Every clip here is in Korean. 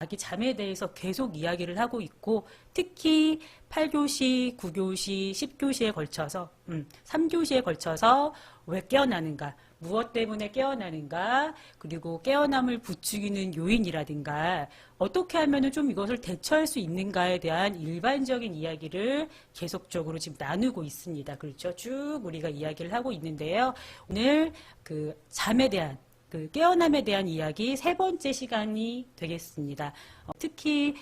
아기 잠에 대해서 계속 이야기를 하고 있고 특히 8교시, 9교시, 10교시에 걸쳐서 3교시에 걸쳐서 왜 깨어나는가, 무엇 때문에 깨어나는가, 그리고 깨어남을 부추기는 요인이라든가 어떻게 하면 좀 이것을 대처할 수 있는가에 대한 일반적인 이야기를 계속적으로 지금 나누고 있습니다. 그렇죠? 쭉 우리가 이야기를 하고 있는데요. 오늘 그 잠에 대한 그 깨어남에 대한 이야기 세 번째 시간이 되겠습니다. 특히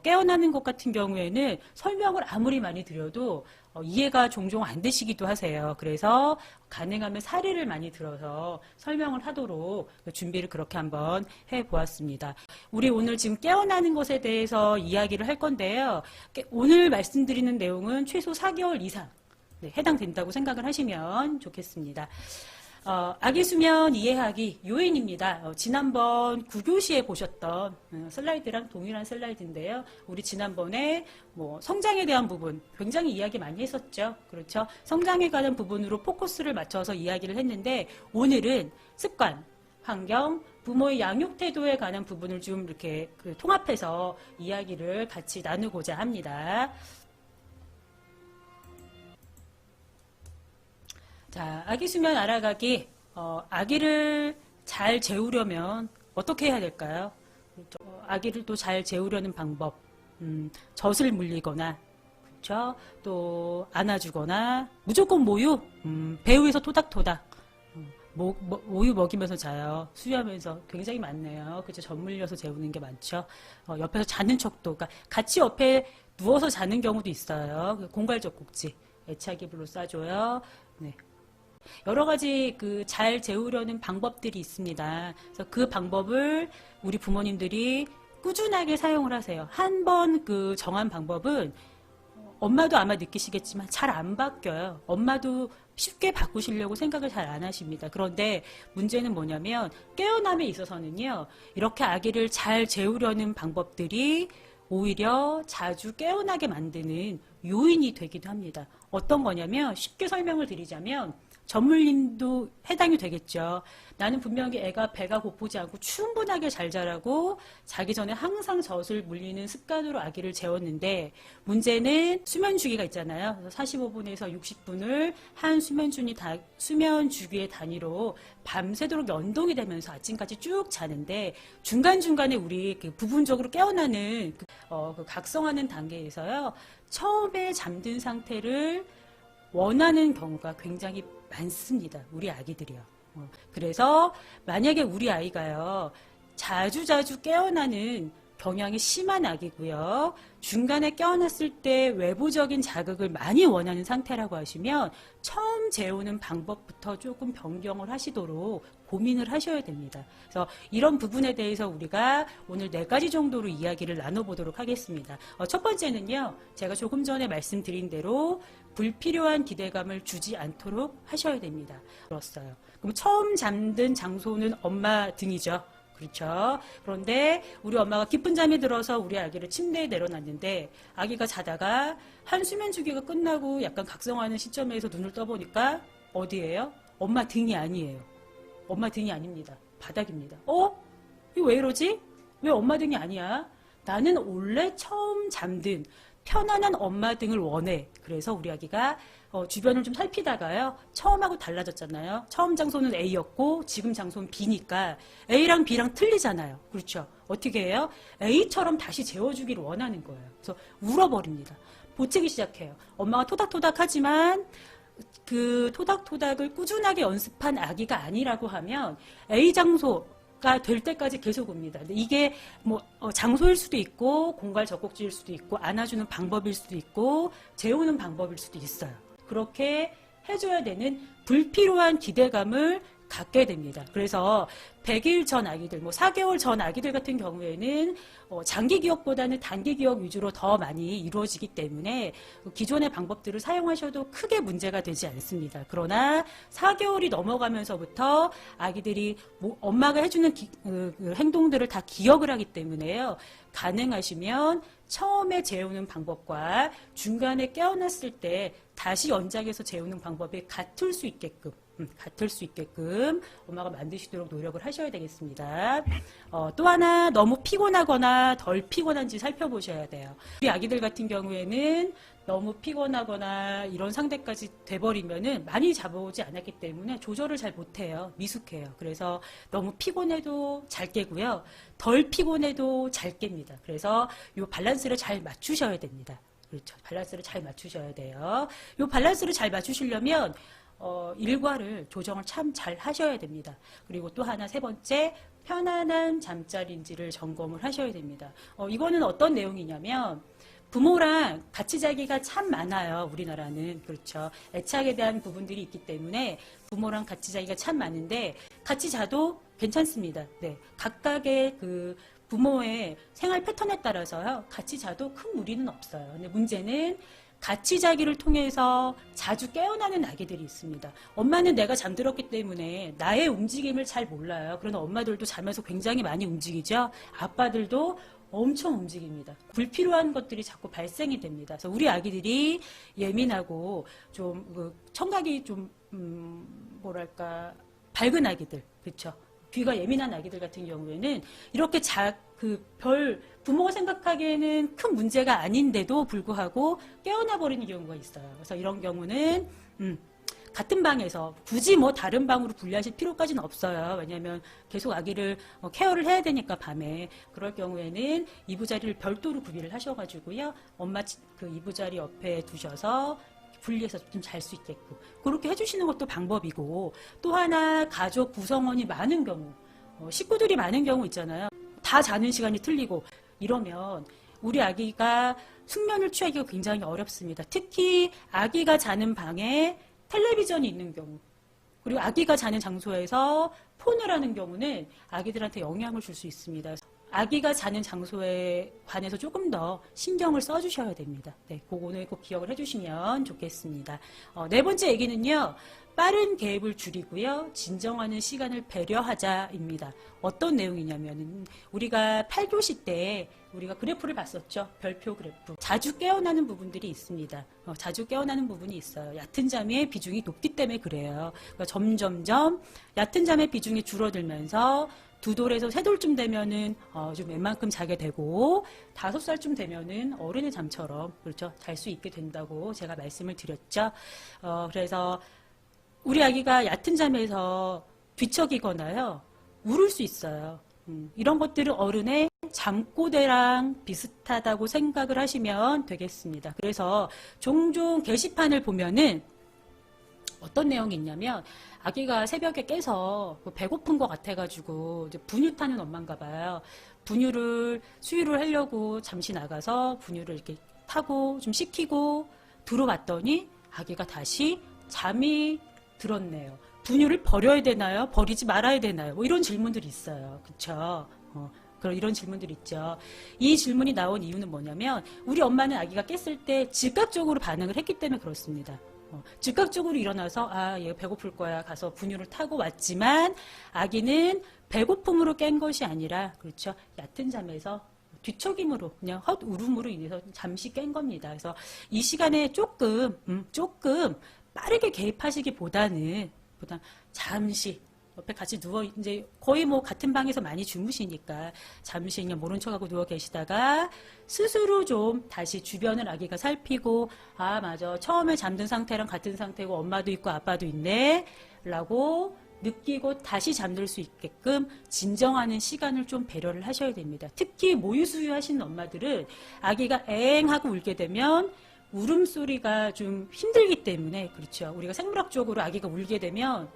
깨어나는 것 같은 경우에는 설명을 아무리 많이 드려도 이해가 종종 안 되시기도 하세요. 그래서 가능하면 사례를 많이 들어서 설명을 하도록 준비를 그렇게 한번 해보았습니다. 우리 오늘 지금 깨어나는 것에 대해서 이야기를 할 건데요. 오늘 말씀드리는 내용은 최소 4개월 이상 해당된다고 생각을 하시면 좋겠습니다. 아기 수면 이해하기 요인입니다. 지난번 9교시에 보셨던 슬라이드랑 동일한 슬라이드인데요. 우리 지난번에 성장에 대한 부분 굉장히 이야기 많이 했었죠. 그렇죠? 성장에 관한 부분으로 포커스를 맞춰서 이야기를 했는데 오늘은 습관, 환경, 부모의 양육 태도에 관한 부분을 좀 이렇게 통합해서 이야기를 같이 나누고자 합니다. 자, 아기 수면 알아가기. 아기를 잘 재우려면 어떻게 해야 될까요? 아기를 또 잘 재우려는 방법. 젖을 물리거나, 그렇죠? 또 안아주거나, 무조건 모유. 배 위에서 토닥토닥. 모유 먹이면서 자요. 수유하면서 굉장히 많네요. 그죠? 젖 물려서 재우는 게 많죠. 옆에서 자는 척도, 그러니까 같이 옆에 누워서 자는 경우도 있어요. 공갈 젖꼭지. 애착이불로 싸줘요. 네. 여러 가지 잘 재우려는 방법들이 있습니다. 그래서 그 방법을 우리 부모님들이 꾸준하게 사용을 하세요. 한 번 정한 방법은 엄마도 아마 느끼시겠지만 잘 안 바뀌어요. 엄마도 쉽게 바꾸시려고 생각을 잘 안 하십니다. 그런데 문제는 뭐냐면 깨어남에 있어서는요. 이렇게 아기를 잘 재우려는 방법들이 오히려 자주 깨어나게 만드는 요인이 되기도 합니다. 어떤 거냐면 쉽게 설명을 드리자면 젖물림도 해당이 되겠죠. 나는 분명히 애가 배가 고프지 않고 충분하게 잘 자라고 자기 전에 항상 젖을 물리는 습관으로 아기를 재웠는데 문제는 수면 주기가 있잖아요. 그래서 45분에서 60분을 한 수면 주기의 단위로 밤새도록 연동이 되면서 아침까지 쭉 자는데 중간중간에 우리 부분적으로 깨어나는 각성하는 단계에서요. 처음에 잠든 상태를 원하는 경우가 굉장히 많습니다. 우리 아기들이요. 그래서 만약에 우리 아이가요. 자주 깨어나는 경향이 심한 아기고요. 중간에 깨어났을 때 외부적인 자극을 많이 원하는 상태라고 하시면 처음 재우는 방법부터 조금 변경을 하시도록 고민을 하셔야 됩니다. 그래서 이런 부분에 대해서 우리가 오늘 4가지 정도로 이야기를 나눠보도록 하겠습니다. 첫 번째는요. 제가 조금 전에 말씀드린 대로 불필요한 기대감을 주지 않도록 하셔야 됩니다. 그렇어요. 그럼 처음 잠든 장소는 엄마 등이죠. 그렇죠. 그런데 우리 엄마가 깊은 잠이 들어서 우리 아기를 침대에 내려놨는데 아기가 자다가 한 수면 주기가 끝나고 약간 각성하는 시점에서 눈을 떠보니까 어디예요? 엄마 등이 아니에요. 엄마 등이 아닙니다. 바닥입니다. 이거 왜 이러지? 왜 엄마 등이 아니야? 나는 원래 처음 잠든 편안한 엄마 등을 원해. 그래서 우리 아기가 주변을 좀 살피다가요. 처음하고 달라졌잖아요. 처음 장소는 A였고 지금 장소는 B니까 A랑 B랑 틀리잖아요. 그렇죠? 어떻게 해요? A처럼 다시 재워주기를 원하는 거예요. 그래서 울어버립니다. 보채기 시작해요. 엄마가 토닥토닥 하지만 그 토닥토닥을 꾸준하게 연습한 아기가 아니라고 하면 A 장소가 될 때까지 계속 옵니다. 근데 이게 장소일 수도 있고 공갈 젖꼭지일 수도 있고 안아주는 방법일 수도 있고 재우는 방법일 수도 있어요. 그렇게 해줘야 되는 불필요한 기대감을 갖게 됩니다. 그래서 100일 전 아기들, 4개월 전 아기들 같은 경우에는 장기 기억보다는 단기 기억 위주로 더 많이 이루어지기 때문에 기존의 방법들을 사용하셔도 크게 문제가 되지 않습니다. 그러나 4개월이 넘어가면서부터 아기들이 엄마가 해주는 행동들을 다 기억을 하기 때문에요. 가능하시면 처음에 재우는 방법과 중간에 깨어났을 때 다시 연장해서 재우는 방법이 같을 수 있게끔 같을 수 있게끔 엄마가 만드시도록 노력을 하셔야 되겠습니다. 또 하나 너무 피곤하거나 덜 피곤한지 살펴보셔야 돼요. 우리 아기들 같은 경우에는 너무 피곤하거나 이런 상태까지 돼버리면은 많이 잡아오지 않았기 때문에 조절을 잘 못해요. 미숙해요. 그래서 너무 피곤해도 잘 깨고요. 덜 피곤해도 잘 깹니다. 그래서 이 밸런스를 잘 맞추셔야 됩니다. 그렇죠. 밸런스를 잘 맞추셔야 돼요. 이 밸런스를 잘 맞추시려면 일과를 조정을 참 잘 하셔야 됩니다. 그리고 또 하나 세 번째, 편안한 잠자리인지를 점검을 하셔야 됩니다. 이거는 어떤 내용이냐면 부모랑 같이 자기가 참 많아요. 우리나라는. 그렇죠. 애착에 대한 부분들이 있기 때문에 부모랑 같이 자기가 참 많은데 같이 자도 괜찮습니다. 네. 각각의 그 부모의 생활 패턴에 따라서요. 같이 자도 큰 무리는 없어요. 근데 문제는 같이 자기를 통해서 자주 깨어나는 아기들이 있습니다. 엄마는 내가 잠들었기 때문에 나의 움직임을 잘 몰라요. 그러나 엄마들도 자면서 굉장히 많이 움직이죠. 아빠들도 엄청 움직입니다. 불필요한 것들이 자꾸 발생이 됩니다. 그래서 우리 아기들이 예민하고 좀 청각이 좀 뭐랄까 밝은 아기들, 그렇죠? 귀가 예민한 아기들 같은 경우에는 이렇게 부모가 생각하기에는 큰 문제가 아닌데도 불구하고 깨어나 버리는 경우가 있어요. 그래서 이런 경우는 같은 방에서 굳이 뭐 다른 방으로 분리하실 필요까지는 없어요. 왜냐하면 계속 아기를 케어를 해야 되니까 밤에. 그럴 경우에는 이부자리를 별도로 구비를 하셔가지고요. 엄마 그 이부자리 옆에 두셔서 분리해서 좀 잘 수 있게끔 그렇게 해주시는 것도 방법이고, 또 하나 가족 구성원이 많은 경우, 식구들이 많은 경우 있잖아요. 다 자는 시간이 틀리고 이러면 우리 아기가 숙면을 취하기가 굉장히 어렵습니다. 특히 아기가 자는 방에 텔레비전이 있는 경우, 그리고 아기가 자는 장소에서 폰을 하는 경우는 아기들한테 영향을 줄 수 있습니다. 아기가 자는 장소에 관해서 조금 더 신경을 써주셔야 됩니다. 네, 그거는 꼭 기억을 해주시면 좋겠습니다. 네 번째 얘기는요. 빠른 개입을 줄이고요. 진정하는 시간을 배려하자입니다. 어떤 내용이냐면 우리가 8교시 때 우리가 그래프를 봤었죠. 별표 그래프. 자주 깨어나는 부분들이 있습니다. 자주 깨어나는 부분이 있어요. 얕은 잠의 비중이 높기 때문에 그래요. 그러니까 점점점 얕은 잠의 비중이 줄어들면서 2돌에서 3돌쯤 되면은 좀 웬만큼 자게 되고 5살쯤 되면은 어른의 잠처럼 그렇죠. 잘 수 있게 된다고 제가 말씀을 드렸죠. 그래서 우리 아기가 얕은 잠에서 뒤척이거나요. 울을 수 있어요. 이런 것들은 어른의 잠꼬대랑 비슷하다고 생각을 하시면 되겠습니다. 그래서 종종 게시판을 보면은 어떤 내용이 있냐면 아기가 새벽에 깨서 배고픈 것 같아가지고 이제 분유 타는 엄마인가 봐요. 수유를 하려고 잠시 나가서 분유를 이렇게 타고 좀 식히고 들어왔더니 아기가 다시 잠이 들었네요. 분유를 버려야 되나요? 버리지 말아야 되나요? 뭐 이런 질문들이 있어요. 그렇죠? 그런 이런 질문들이 있죠. 이 질문이 나온 이유는 뭐냐면 우리 엄마는 아기가 깼을 때 즉각적으로 반응을 했기 때문에 그렇습니다. 즉각적으로 일어나서 얘가 배고플 거야 가서 분유를 타고 왔지만 아기는 배고픔으로 깬 것이 아니라 그렇죠. 얕은 잠에서 뒤척임으로 그냥 헛울음으로 인해서 잠시 깬 겁니다. 그래서 이 시간에 조금 빠르게 개입하시기보다는 잠시 옆에 같이 누워 이제 거의 뭐 같은 방에서 많이 주무시니까 잠시 그냥 모른 척하고 누워 계시다가 스스로 좀 다시 주변을 아기가 살피고 맞아 처음에 잠든 상태랑 같은 상태고 엄마도 있고 아빠도 있네 라고 느끼고 다시 잠들 수 있게끔 진정하는 시간을 좀 배려를 하셔야 됩니다. 특히 모유수유 하시는 엄마들은 아기가 엥 하고 울게 되면 울음소리가 좀 힘들기 때문에 그렇죠. 우리가 생물학적으로 아기가 울게 되면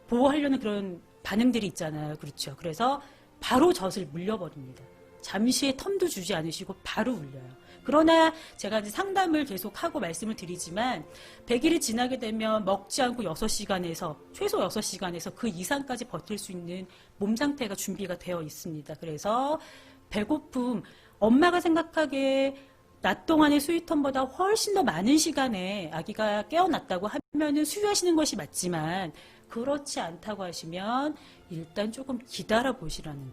보호하려는 그런 반응들이 있잖아요. 그렇죠. 그래서 바로 젖을 물려버립니다. 잠시의 텀도 주지 않으시고 바로 울려요. 그러나 제가 이제 상담을 계속하고 말씀을 드리지만 100일이 지나게 되면 먹지 않고 6시간에서 최소 6시간에서 그 이상까지 버틸 수 있는 몸 상태가 준비가 되어 있습니다. 그래서 배고픔, 엄마가 생각하기에 낮 동안의 수유텀보다 훨씬 더 많은 시간에 아기가 깨어났다고 하면은 수유하시는 것이 맞지만 그렇지 않다고 하시면 일단 조금 기다려 보시라는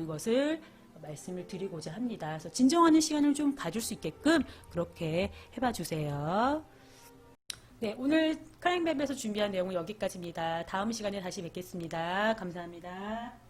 것을 말씀을 드리고자 합니다. 그래서 진정하는 시간을 좀 가질 수 있게끔 그렇게 해봐 주세요. 네, 오늘 클라잉맵에서 준비한 내용은 여기까지입니다. 다음 시간에 다시 뵙겠습니다. 감사합니다.